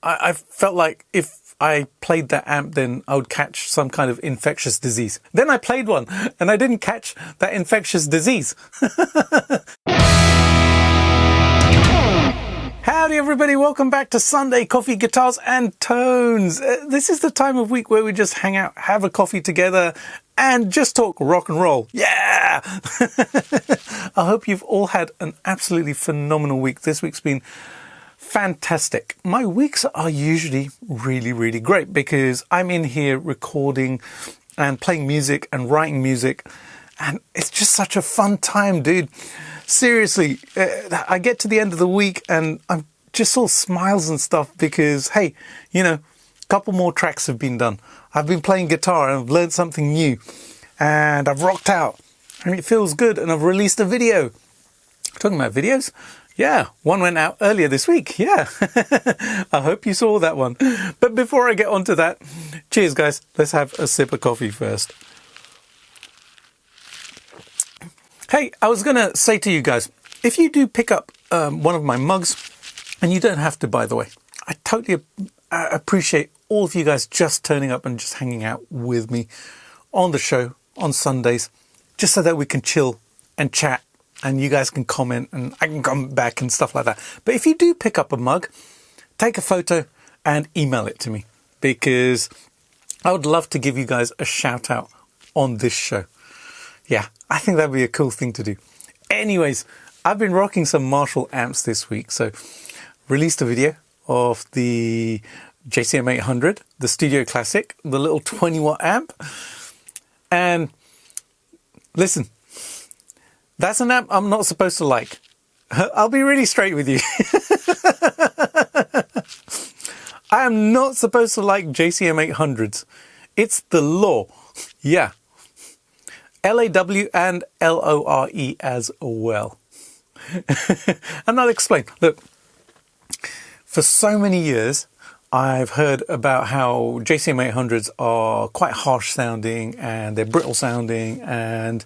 I felt like if I played that amp, then I would catch some kind of infectious disease. Then I played one and I didn't catch that infectious disease. Howdy everybody, welcome back to Sunday Coffee, Guitars and Tones. This is the time of week where we just hang out, have a coffee together and just talk rock and roll. Yeah! I hope you've all had an absolutely phenomenal week. This week's been fantastic. My weeks are usually really great because I'm in here recording and playing music and writing music, and it's just such a fun time, dude. Seriously, I get to the end of the week and I'm just all smiles and stuff because, hey, you know, a couple more tracks have been done. I've been playing guitar and I've learned something new and I've rocked out and it feels good, and I've released a video. Talking about videos? Yeah, one went out earlier this week. Yeah, I hope you saw that one. But before I get on to that, cheers guys. Let's have a sip of coffee first. Hey, I was going to say to you guys, if you do pick up one of my mugs, and you don't have to, by the way, I totally appreciate all of you guys just turning up and just hanging out with me on the show on Sundays, just so that we can chill and chat and you guys can comment and I can come back and stuff like that. But if you do pick up a mug, take a photo and email it to me, because I would love to give you guys a shout out on this show. Yeah, I think that'd be a cool thing to do. Anyways, I've been rocking some Marshall amps this week. So released a video of the JCM800, the Studio Classic, the little 20-watt amp. And listen, that's an amp I'm not supposed to like. I'll be really straight with you. I am not supposed to like JCM800s. It's the law. Yeah. LAW and LORE as well. And I'll explain. Look, for so many years, I've heard about how JCM800s are quite harsh sounding and they're brittle sounding, and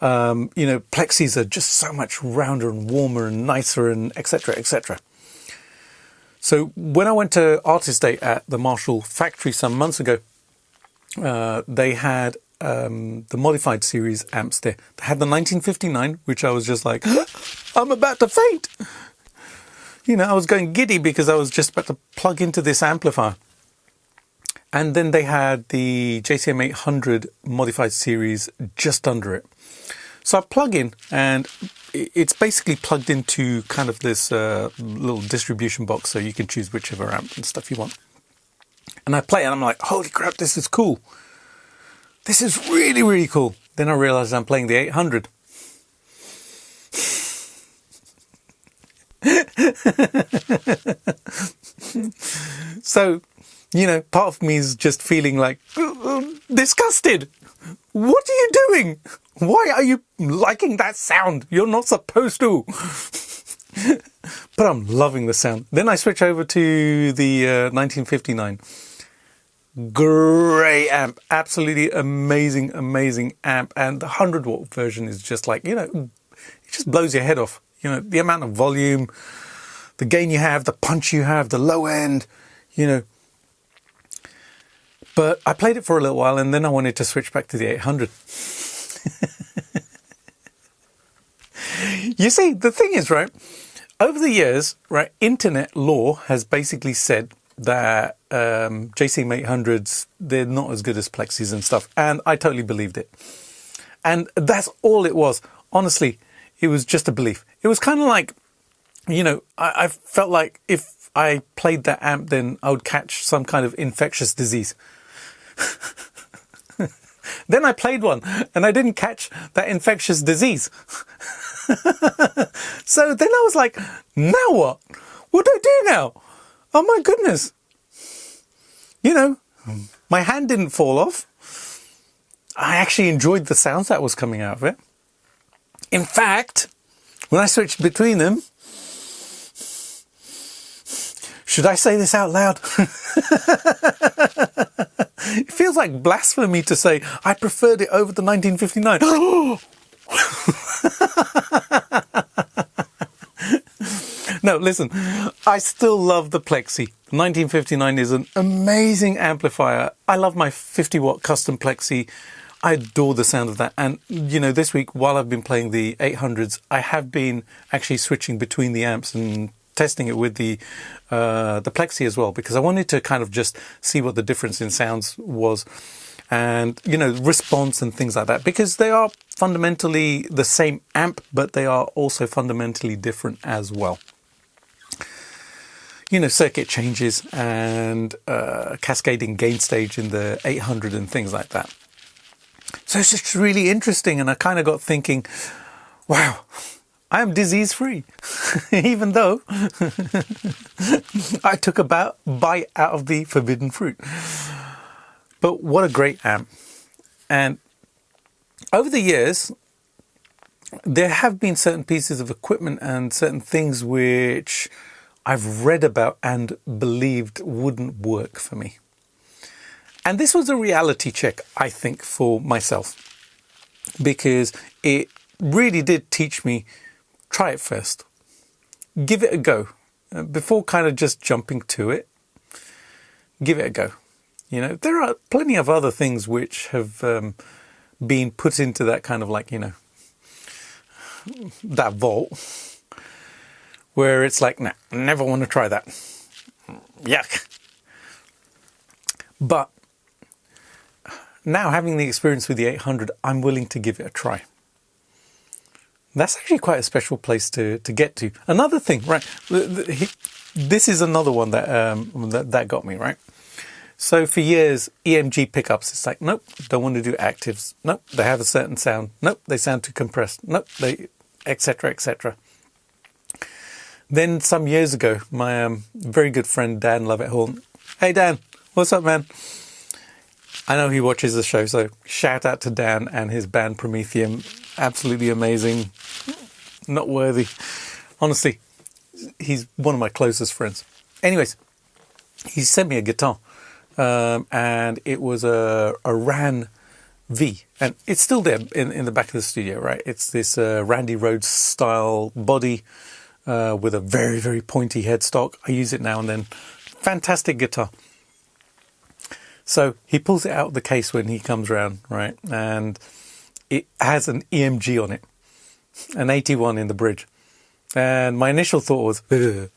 you know, plexis are just so much rounder and warmer and nicer and etc, etc. So when I went to Artist Day at the Marshall factory some months ago, they had the modified series amps there. They had the 1959, which I was just like, I'm about to faint. You know, I was going giddy because I was just about to plug into this amplifier. And then they had the JCM800 modified series just under it. So I plug in and it's basically plugged into kind of this little distribution box, so you can choose whichever amp and stuff you want. And I play and I'm like, holy crap, this is cool. This is really cool. Then I realized I'm playing the 800. So, you know, part of me is just feeling like disgusted. What are you doing? Why are you liking that sound? You're not supposed to. But I'm loving the sound. Then I switch over to the 1959. Great amp, absolutely amazing amp. And the 100-watt version is just like, you know, it just blows your head off. You know, the amount of volume, the gain you have, the punch you have, the low end, you know. But I played it for a little while and then I wanted to switch back to the 800. You see, the thing is, right, over the years, right, internet law has basically said that JCM800s, they're not as good as plexis and stuff. And I totally believed it. And that's all it was. Honestly, it was just a belief. It was kind of like, you know, I felt like if I played that amp, then I would catch some kind of infectious disease. Then I played one and I didn't catch that infectious disease. So then I was like, now what? What do I do now? Oh my goodness. You know, my hand didn't fall off. I actually enjoyed the sounds that was coming out of it. In fact, when I switched between them, should I say this out loud? It feels like blasphemy to say I preferred it over the 1959. No, listen, I still love the Plexi. 1959 is an amazing amplifier. I love my 50-watt custom Plexi. I adore the sound of that. And, you know, this week, while I've been playing the 800s, I have been actually switching between the amps and testing it with the Plexi as well, because I wanted to kind of just see what the difference in sounds was and, you know, response and things like that, because they are fundamentally the same amp, but they are also fundamentally different as well. You know, circuit changes and cascading gain stage in the 800 and things like that. So it's just really interesting, and I kind of got thinking, wow, I am disease free, even though I took a bite out of the forbidden fruit. But what a great amp. And over the years, there have been certain pieces of equipment and certain things which I've read about and believed wouldn't work for me. And this was a reality check, I think, for myself, because it really did teach me, try it first, give it a go, before kind of just jumping to it. Give it a go. You know, there are plenty of other things which have been put into that kind of like, you know, that vault, where it's like, nah, never want to try that. Yuck. But now, having the experience with the 800, I'm willing to give it a try. That's actually quite a special place to get to. Another thing, right? This is another one that got me, right? So for years, EMG pickups, it's like, nope, don't want to do actives. Nope, they have a certain sound. Nope, they sound too compressed. Nope, they, etc., etc. Then some years ago, my very good friend Dan Lovett-Horn. Hey Dan, what's up, man? I know he watches the show, so shout out to Dan and his band Prometheum. Absolutely amazing. Not worthy. Honestly, he's one of my closest friends. Anyways, he sent me a guitar. And it was a Ran V. And it's still there in the back of the studio, right? It's this Randy Rhoads style body with a very, very pointy headstock. I use it now and then. Fantastic guitar. So he pulls it out of the case when he comes around, right? And it has an EMG on it, an 81 in the bridge. And my initial thought was, ugh.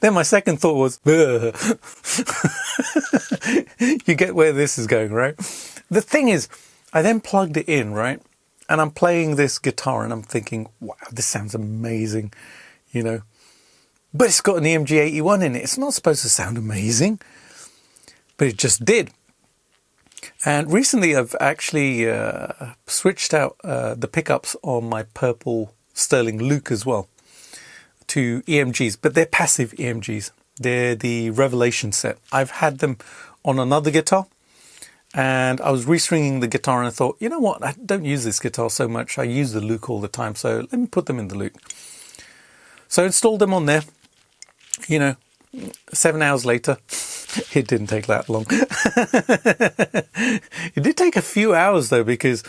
Then my second thought was, ugh. You get where this is going, right? The thing is, I then plugged it in, right? And I'm playing this guitar and I'm thinking, wow, this sounds amazing, you know? But it's got an EMG 81 in it. It's not supposed to sound amazing, but it just did. And recently I've actually switched out the pickups on my purple Sterling Luke as well to EMGs, but they're passive EMGs. They're the Revelation set. I've had them on another guitar, and I was restringing the guitar and I thought, you know what, I don't use this guitar so much. I use the Luke all the time, so let me put them in the Luke. So I installed them on there. You know, 7 hours later, it didn't take that long. It did take a few hours though, because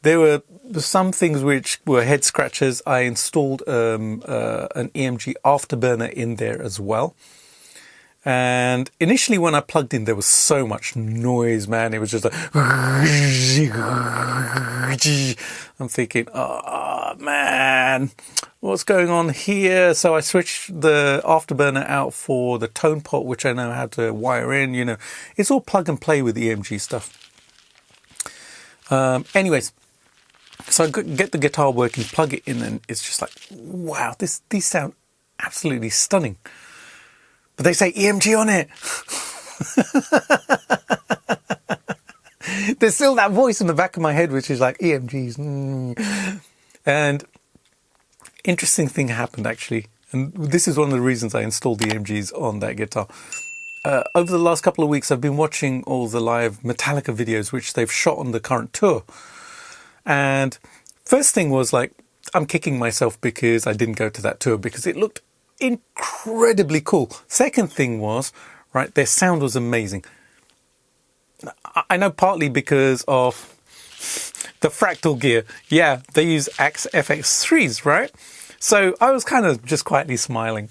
there were some things which were head scratchers. I installed an EMG afterburner in there as well. And initially when I plugged in, there was so much noise, man. It was just like, I'm thinking, oh man, what's going on here? So I switched the afterburner out for the tone pot, which I know how to wire in, you know. It's all plug and play with the EMG stuff. Anyways, so I get the guitar working, plug it in, and it's just like, wow, these sound absolutely stunning. But they say EMG on it. There's still that voice in the back of my head, which is like EMGs. And interesting thing happened actually. And this is one of the reasons I installed the EMGs on that guitar. Over the last couple of weeks, I've been watching all the live Metallica videos, which they've shot on the current tour. And first thing was like, I'm kicking myself because I didn't go to that tour because it looked incredibly cool. Second thing was, right, their sound was amazing. I know partly because of the fractal gear. Yeah, they use Axe FX3s, right? So I was kind of just quietly smiling.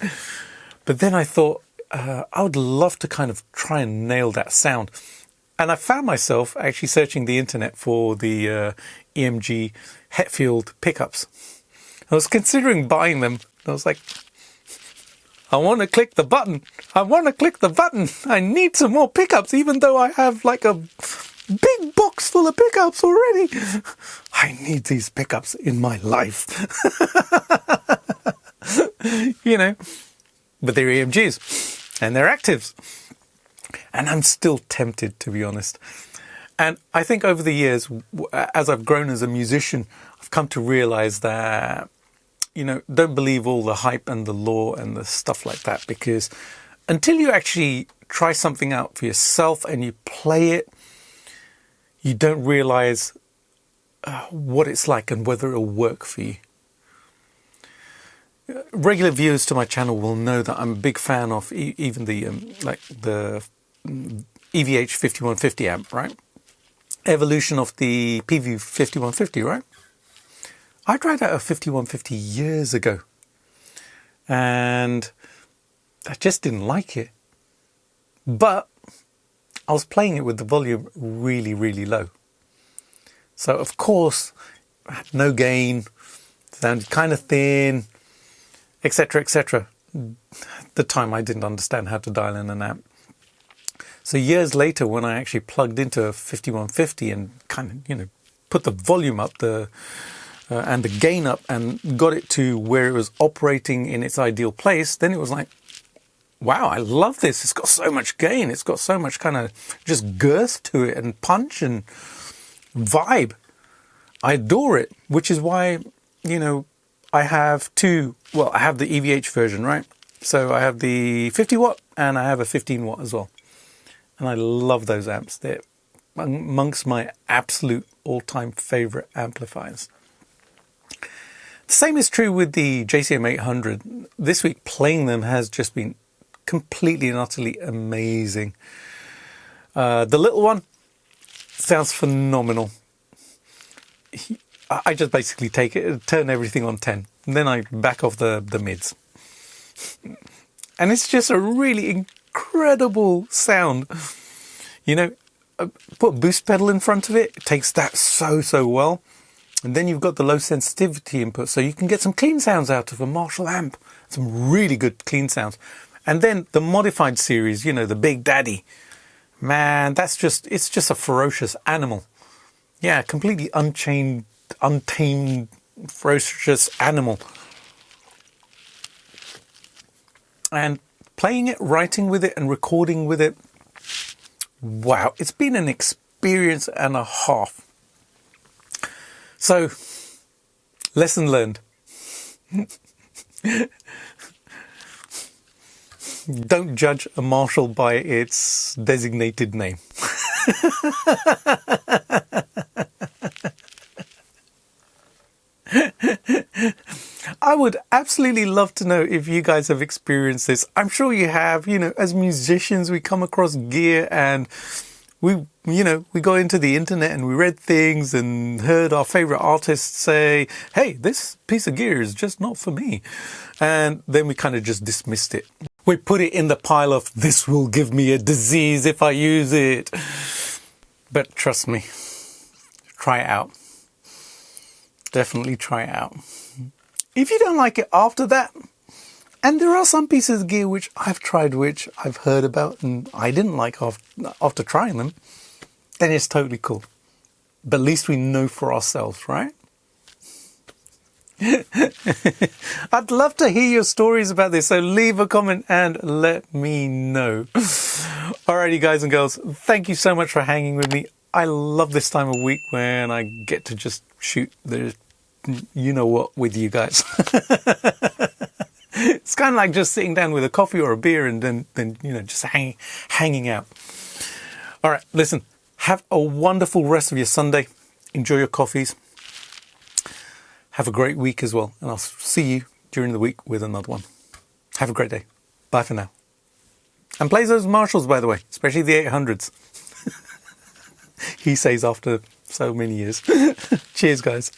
But then I thought, I would love to kind of try and nail that sound. And I found myself actually searching the internet for the EMG Hetfield pickups. I was considering buying them. I was like, I want to click the button. I want to click the button. I need some more pickups, even though I have like a big box full of pickups already. I need these pickups in my life. You know, but they're EMGs and they're actives. And I'm still tempted, to be honest. And I think over the years, as I've grown as a musician, I've come to realize that, you know, don't believe all the hype and the lore and the stuff like that, because until you actually try something out for yourself and you play it, you don't realize what it's like and whether it'll work for you. Regular viewers to my channel will know that I'm a big fan of even the EVH 5150 amp, right? Evolution of the PV 5150, right? I tried out a 5150 years ago and I just didn't like it. But I was playing it with the volume really, really low. So of course, I had no gain, sounded kind of thin, etc., etc. At the time I didn't understand how to dial in an amp. So years later, when I actually plugged into a 5150 and kind of, you know, put the volume up and the gain up and got it to where it was operating in its ideal place, then it was like, wow, I love this. It's got so much gain. It's got so much kind of just girth to it and punch and vibe. I adore it, which is why, you know, I have I have the EVH version, right? So I have the 50 watt and I have a 15 watt as well. And I love those amps. They're amongst my absolute all-time favorite amplifiers. The same is true with the JCM800. This week playing them has just been completely and utterly amazing. The little one sounds phenomenal. I just basically take it, turn everything on 10, and then I back off the mids. And it's just a really incredible sound. You know, put a boost pedal in front of it, it takes that so well. And then you've got the low sensitivity input, so you can get some clean sounds out of a Marshall amp. Some really good clean sounds. And then the modified series, you know, the Big Daddy. Man, it's just a ferocious animal. Yeah, completely untamed, ferocious animal. And playing it, writing with it, and recording with it, wow, it's been an experience and a half. So, lesson learned. Don't judge a Marshall by its designated name. I would absolutely love to know if you guys have experienced this. I'm sure you have. You know, as musicians, we come across gear and we go into the internet and we read things and heard our favorite artists say, hey, this piece of gear is just not for me. And then we kind of just dismissed it. We put it in the pile of, this will give me a disease if I use it. But trust me, try it out. Definitely try it out. If you don't like it after that, and there are some pieces of gear which I've tried, which I've heard about and I didn't like after trying them, then it's totally cool. But at least we know for ourselves, right? I'd love to hear your stories about this, so leave a comment and let me know. Alrighty, guys and girls, thank you so much for hanging with me. I love this time of week when I get to just shoot the you know what with you guys. It's kind of like just sitting down with a coffee or a beer and then you know, just hanging out. All right, listen, have a wonderful rest of your Sunday. Enjoy your coffees. Have a great week as well. And I'll see you during the week with another one. Have a great day. Bye for now. And play those Marshalls, by the way, especially the 800s. He says after so many years. Cheers, guys.